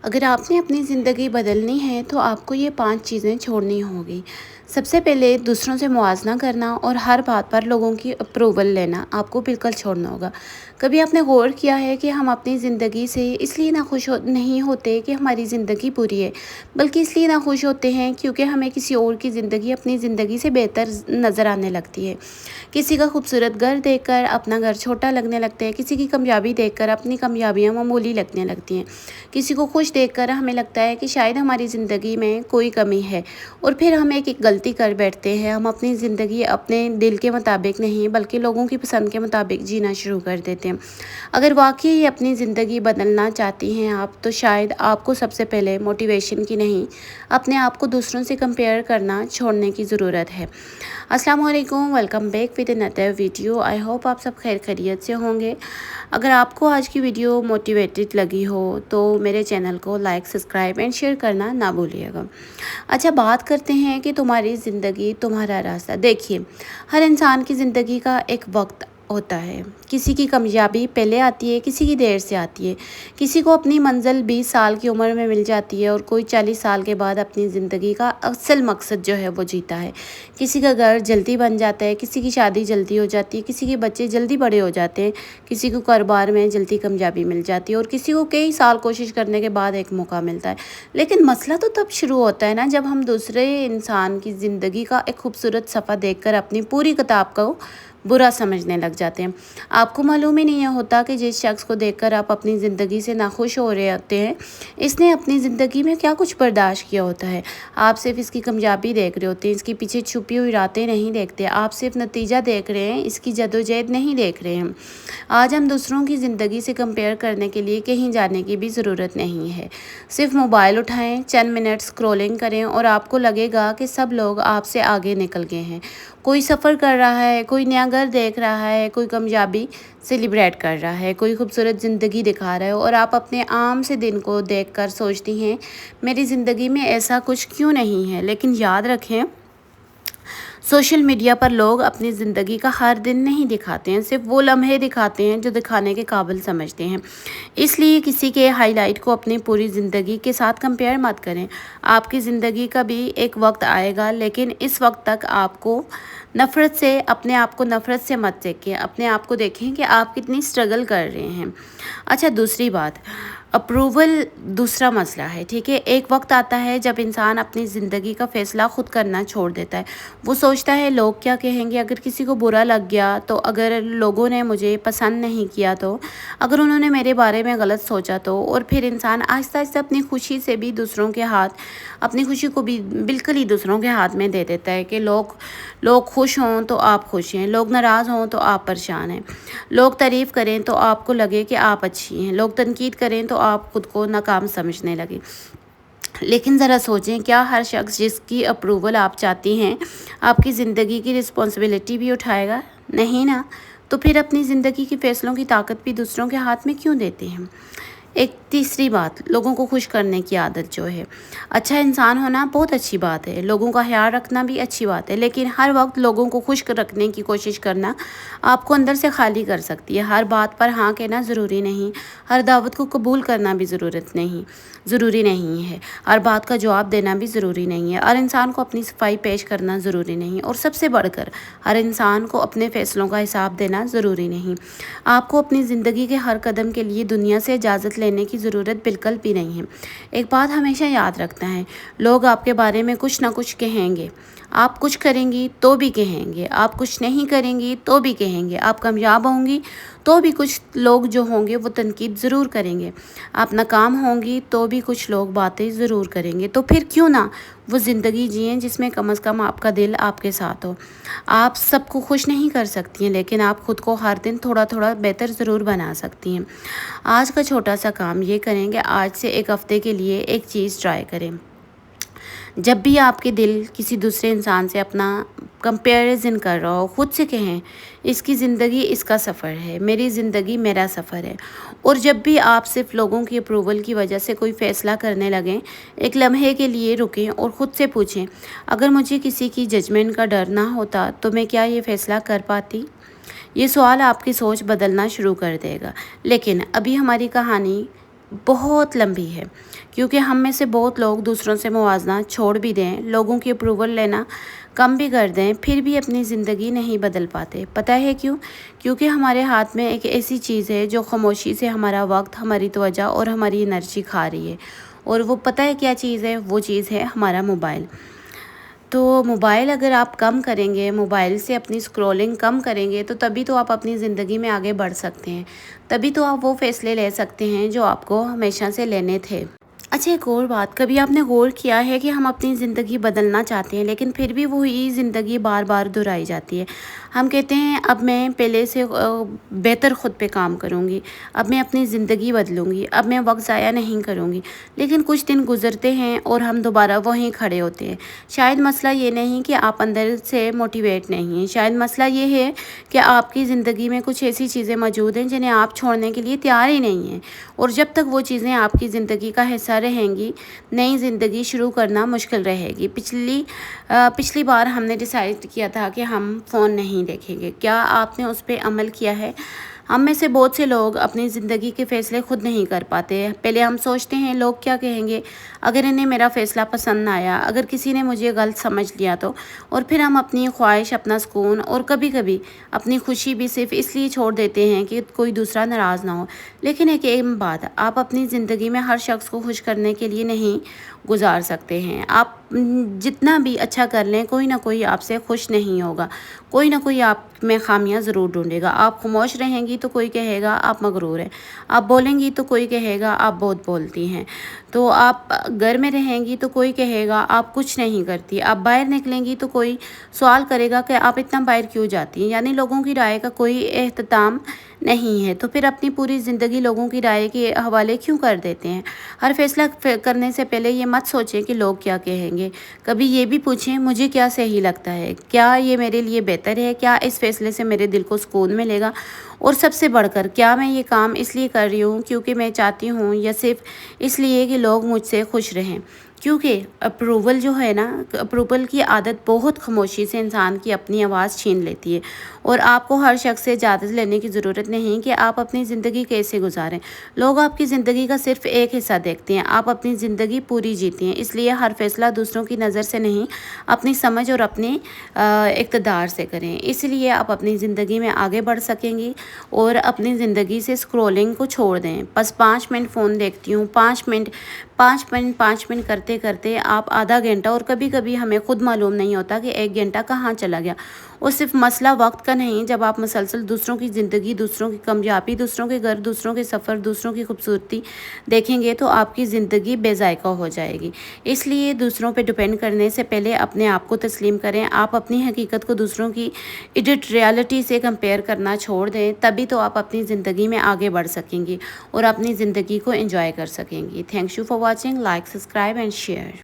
अगर आपने अपनी ज़िंदगी बदलनी है तो आपको ये 5 चीज़ें छोड़नी होगी। सबसे पहले दूसरों से मुआवज़ा करना और हर बात पर लोगों की अप्रूवल लेना आपको बिल्कुल छोड़ना होगा। कभी आपने गौर किया है कि हम अपनी ज़िंदगी से इसलिए नाखुश नहीं होते कि हमारी ज़िंदगी बुरी है, बल्कि इसलिए नाखुश होते हैं क्योंकि हमें किसी और की ज़िंदगी अपनी ज़िंदगी से बेहतर नज़र आने लगती है। किसी का खूबसूरत घर देखकर अपना घर छोटा लगने लगता है, किसी की कामयाबी देखकर अपनी कामयाबियाँ मामूली लगने लगती हैं। किसी को खुश देखकर हमें लगता है कि शायद हमारी ज़िंदगी में कोई कमी है और फिर हम एक गलती कर बैठते हैं। हम अपनी ज़िंदगी अपने दिल के मुताबिक नहीं बल्कि लोगों की पसंद के मुताबिक जीना शुरू कर देते हैं। अगर वाकई अपनी ज़िंदगी बदलना चाहती हैं आप, तो शायद आपको सबसे पहले मोटिवेशन की नहीं, अपने आप को दूसरों से कंपेयर करना छोड़ने की ज़रूरत है। अस्सलाम वालेकुम, welcome back with another video. I hope आप सब खैर खैरियत से होंगे। अगर आपको आज की वीडियो मोटिवेटेड लगी हो तो मेरे चैनल को लाइक, सब्सक्राइब एंड शेयर करना ना भूलिएगा। अच्छा, बात करते हैं कि तुम्हारी ज़िंदगी तुम्हारा रास्ता। देखिए, हर इंसान की ज़िंदगी का एक वक्त होता है। किसी की कामयाबी पहले आती है, किसी की देर से आती है। किसी को अपनी मंजिल 20 साल की उम्र में मिल जाती है और कोई 40 साल के बाद अपनी ज़िंदगी का असल मकसद जो है वो जीता है। किसी का घर जल्दी बन जाता है, किसी की शादी जल्दी हो जाती है, किसी के बच्चे जल्दी बड़े हो जाते हैं, किसी को कारोबार में जल्दी कामयाबी मिल जाती है और किसी को कई साल कोशिश करने के बाद एक मौका मिलता है। लेकिन मसला तो तब शुरू होता है ना, जब हम दूसरे इंसान की ज़िंदगी का एक खूबसूरत सफ़ा देखकर अपनी पूरी किताब को बुरा समझने लग जाते हैं। आपको मालूम ही नहीं होता कि जिस शख्स को देखकर आप अपनी ज़िंदगी से नाखुश हो रहे होते हैं, इसने अपनी ज़िंदगी में क्या कुछ बर्दाश्त किया होता है। आप सिर्फ इसकी कामयाबी देख रहे होते हैं, इसके पीछे छुपी हुई रातें नहीं देखते। आप सिर्फ नतीजा देख रहे हैं, इसकी जदोजहद नहीं देख रहे हैं। आज हम दूसरों की ज़िंदगी से कंपेयर करने के लिए कहीं जाने की भी ज़रूरत नहीं है। सिर्फ मोबाइल उठाएं, चंद मिनट स्क्रॉलिंग करें और आपको लगेगा कि सब लोग आपसे आगे निकल गए हैं। कोई सफ़र कर रहा है, कोई नया घर देख रहा है, कोई कामयाबी सेलिब्रेट कर रहा है, कोई खूबसूरत ज़िंदगी दिखा रहा है और आप अपने आम से दिन को देखकर सोचती हैं, मेरी ज़िंदगी में ऐसा कुछ क्यों नहीं है। लेकिन याद रखें, सोशल मीडिया पर लोग अपनी ज़िंदगी का हर दिन नहीं दिखाते हैं, सिर्फ वो लम्हे दिखाते हैं जो दिखाने के काबिल समझते हैं। इसलिए किसी के हाईलाइट को अपनी पूरी ज़िंदगी के साथ कंपेयर मत करें। आपकी ज़िंदगी का भी एक वक्त आएगा, लेकिन इस वक्त तक आपको अपने आप को नफ़रत से मत देखें। अपने आप को देखें कि आप कितनी स्ट्रगल कर रहे हैं। अच्छा, दूसरी बात, अप्रूवल दूसरा मसला है, ठीक है। एक वक्त आता है जब इंसान अपनी ज़िंदगी का फ़ैसला खुद करना छोड़ देता है। वो सोचता है, लोग क्या कहेंगे, अगर किसी को बुरा लग गया तो, अगर लोगों ने मुझे पसंद नहीं किया तो, अगर उन्होंने मेरे बारे में गलत सोचा तो। और फिर इंसान आहिस्ता आहिस्ता अपनी खुशी से भी दूसरों के हाथ, अपनी खुशी को भी बिल्कुल ही दूसरों के हाथ में दे देता है कि लोग खुश हों तो आप खुश हैं, लोग नाराज़ हों तो आप परेशान हैं, लोग तारीफ़ करें तो आपको लगे कि आप अच्छी हैं, लोग तनकीद करें तो आप खुद को नाकाम समझने लगे। लेकिन ज़रा सोचें, क्या हर शख्स जिसकी अप्रूवल आप चाहती हैं आपकी ज़िंदगी की रिस्पॉन्सिबिलिटी भी उठाएगा? नहीं ना। तो फिर अपनी ज़िंदगी के फ़ैसलों की ताकत भी दूसरों के हाथ में क्यों देते हैं? एक तीसरी बात, लोगों को खुश करने की आदत जो है। अच्छा इंसान होना बहुत अच्छी बात है, लोगों का ख्याल रखना भी अच्छी बात है, लेकिन हर वक्त लोगों को खुश रखने की कोशिश करना आपको अंदर से खाली कर सकती है। हर बात पर हाँ कहना ज़रूरी नहीं, हर दावत को कबूल करना भी ज़रूरी नहीं है, हर बात का जवाब देना भी ज़रूरी नहीं है, हर इंसान को अपनी सफाई पेश करना ज़रूरी नहीं, और सबसे बढ़कर हर इंसान को अपने फ़ैसलों का हिसाब देना ज़रूरी नहीं। आपको अपनी ज़िंदगी के हर कदम के लिए दुनिया से इजाज़त लेने की ज़रूरत बिल्कुल भी नहीं है। एक बात हमेशा याद रखना है, लोग आपके बारे में कुछ ना कुछ कहेंगे। आप कुछ करेंगी तो भी कहेंगे, आप कुछ नहीं करेंगी तो भी कहेंगे, आप कामयाब होंगी तो भी कुछ लोग जो होंगे वो तनकीद ज़रूर करेंगे, आप नाकाम होंगी तो भी कुछ लोग बातें ज़रूर करेंगे। तो फिर क्यों ना वो ज़िंदगी जिएं जिसमें कम से कम आपका दिल आपके साथ हो। आप सबको खुश नहीं कर सकती हैं, लेकिन आप खुद को हर दिन थोड़ा थोड़ा बेहतर ज़रूर बना सकती हैं। आज का छोटा सा काम ये करें कि आज से एक हफ़्ते के लिए एक चीज़ ट्राई करें। जब भी आपके दिल किसी दूसरे इंसान से अपना कंपैरिजन कर रहा हो, खुद से कहें, इसकी ज़िंदगी इसका सफ़र है, मेरी ज़िंदगी मेरा सफ़र है। और जब भी आप सिर्फ लोगों की अप्रूवल की वजह से कोई फ़ैसला करने लगें, एक लम्हे के लिए रुकें और ख़ुद से पूछें, अगर मुझे किसी की जजमेंट का डर ना होता तो मैं क्या ये फ़ैसला कर पाती। ये सवाल आपकी सोच बदलना शुरू कर देगा। लेकिन अभी हमारी कहानी بہت لمبی ہے، کیونکہ ہم میں سے بہت لوگ دوسروں سے موازنہ چھوڑ بھی دیں، لوگوں کی اپروول لینا کم بھی کر دیں، پھر بھی اپنی زندگی نہیں بدل پاتے۔ پتہ ہے کیوں؟ کیونکہ ہمارے ہاتھ میں ایک ایسی چیز ہے جو خاموشی سے ہمارا وقت، ہماری توجہ اور ہماری انرجی کھا رہی ہے، اور وہ پتہ ہے کیا چیز ہے؟ وہ چیز ہے ہمارا موبائل۔ تو موبائل اگر آپ کم کریں گے، موبائل سے اپنی اسکرولنگ کم کریں گے، تو تبھی تو آپ اپنی زندگی میں آگے بڑھ سکتے ہیں، تبھی تو آپ وہ فیصلے لے سکتے ہیں جو آپ کو ہمیشہ سے لینے تھے۔ اچھا، ایک اور بات، کبھی آپ نے غور کیا ہے کہ ہم اپنی زندگی بدلنا چاہتے ہیں لیکن پھر بھی وہی زندگی بار بار دہرائی جاتی ہے۔ ہم کہتے ہیں اب میں پہلے سے بہتر خود پہ کام کروں گی، اب میں اپنی زندگی بدلوں گی، اب میں وقت ضائع نہیں کروں گی، لیکن کچھ دن گزرتے ہیں اور ہم دوبارہ وہیں کھڑے ہوتے ہیں۔ شاید مسئلہ یہ نہیں کہ آپ اندر سے موٹیویٹ نہیں ہیں، شاید مسئلہ یہ ہے کہ آپ کی زندگی میں کچھ ایسی چیزیں موجود ہیں جنہیں آپ چھوڑنے کے لیے تیار ہی نہیں ہیں، اور جب تک وہ چیزیں آپ کی زندگی کا حصہ رہیں گی، نئی زندگی شروع کرنا مشکل رہے گی۔ پچھلی بار ہم نے ڈیسائیڈ کیا تھا کہ ہم فون نہیں دیکھیں گے، کیا آپ نے اس پہ عمل کیا ہے؟ ہم میں سے بہت سے لوگ اپنی زندگی کے فیصلے خود نہیں کر پاتے۔ پہلے ہم سوچتے ہیں لوگ کیا کہیں گے، اگر انہیں میرا فیصلہ پسند نہ آیا، اگر کسی نے مجھے غلط سمجھ لیا تو، اور پھر ہم اپنی خواہش، اپنا سکون اور کبھی کبھی اپنی خوشی بھی صرف اس لیے چھوڑ دیتے ہیں کہ کوئی دوسرا ناراض نہ ہو۔ لیکن ایک اہم بات، آپ اپنی زندگی میں ہر شخص کو خوش کرنے کے لیے نہیں گزار سکتے ہیں۔ آپ جتنا بھی اچھا کر لیں، کوئی نہ کوئی آپ سے خوش نہیں ہوگا، کوئی نہ کوئی آپ میں خامیاں ضرور ڈھونڈے گا۔ آپ خاموش رہیں گی تو کوئی کہے گا آپ مغرور ہیں، آپ بولیں گی تو کوئی کہے گا آپ بہت بولتی ہیں، تو آپ گھر میں رہیں گی تو کوئی کہے گا آپ کچھ نہیں کرتی، آپ باہر نکلیں گی تو کوئی سوال کرے گا کہ آپ اتنا باہر کیوں جاتی ہیں۔ یعنی لوگوں کی رائے کا کوئی اہتمام نہیں ہے، تو پھر اپنی پوری زندگی لوگوں کی رائے کے حوالے کیوں کر دیتے ہیں؟ ہر فیصلہ کرنے سے پہلے یہ مت سوچیں کہ لوگ کیا کہیں گے، کبھی یہ بھی پوچھیں مجھے کیا صحیح لگتا ہے، کیا یہ میرے لیے بہتر ہے، کیا اس فیصلے سے میرے دل کو سکون ملے گا، اور سب سے بڑھ کر کیا میں یہ کام اس لیے کر رہی ہوں کیونکہ میں چاہتی ہوں، یا صرف اس لیے کہ لوگ مجھ سے خوش رہیں۔ کیونکہ اپروول جو ہے نا، اپروول کی عادت بہت خاموشی سے انسان کی اپنی آواز چھین لیتی ہے، اور آپ کو ہر شخص سے اجازت لینے کی ضرورت نہیں کہ آپ اپنی زندگی کیسے گزاریں۔ لوگ آپ کی زندگی کا صرف ایک حصہ دیکھتے ہیں، آپ اپنی زندگی پوری جیتے ہیں، اس لیے ہر فیصلہ دوسروں کی نظر سے نہیں، اپنی سمجھ اور اپنے اقتدار سے کریں۔ اس لیے آپ اپنی زندگی میں آگے بڑھ سکیں گی، اور اپنی زندگی سے اسکرولنگ کو چھوڑ دیں۔ بس 5 منٹ فون دیکھتی ہوں، 5 منٹ کرتے کرتے آپ آدھا گھنٹہ، اور کبھی کبھی ہمیں خود معلوم نہیں ہوتا کہ 1 گھنٹہ کہاں چلا گیا۔ اور صرف مسئلہ وقت کا نہیں، جب آپ مسلسل دوسروں کی زندگی، دوسروں کی کامیابی، دوسروں کے گھر، دوسروں کے سفر، دوسروں کی خوبصورتی دیکھیں گے تو آپ کی زندگی بے ذائقہ ہو جائے گی۔ اس لیے دوسروں پہ ڈپینڈ کرنے سے پہلے اپنے آپ کو تسلیم کریں۔ آپ اپنی حقیقت کو دوسروں کی ایڈٹ ریالٹی سے کمپیئر کرنا چھوڑ دیں، تبھی تو آپ اپنی زندگی میں آگے بڑھ سکیں گی اور اپنی زندگی کو انجوائے کر سکیں گی۔ Thank you for watching, like, subscribe and share.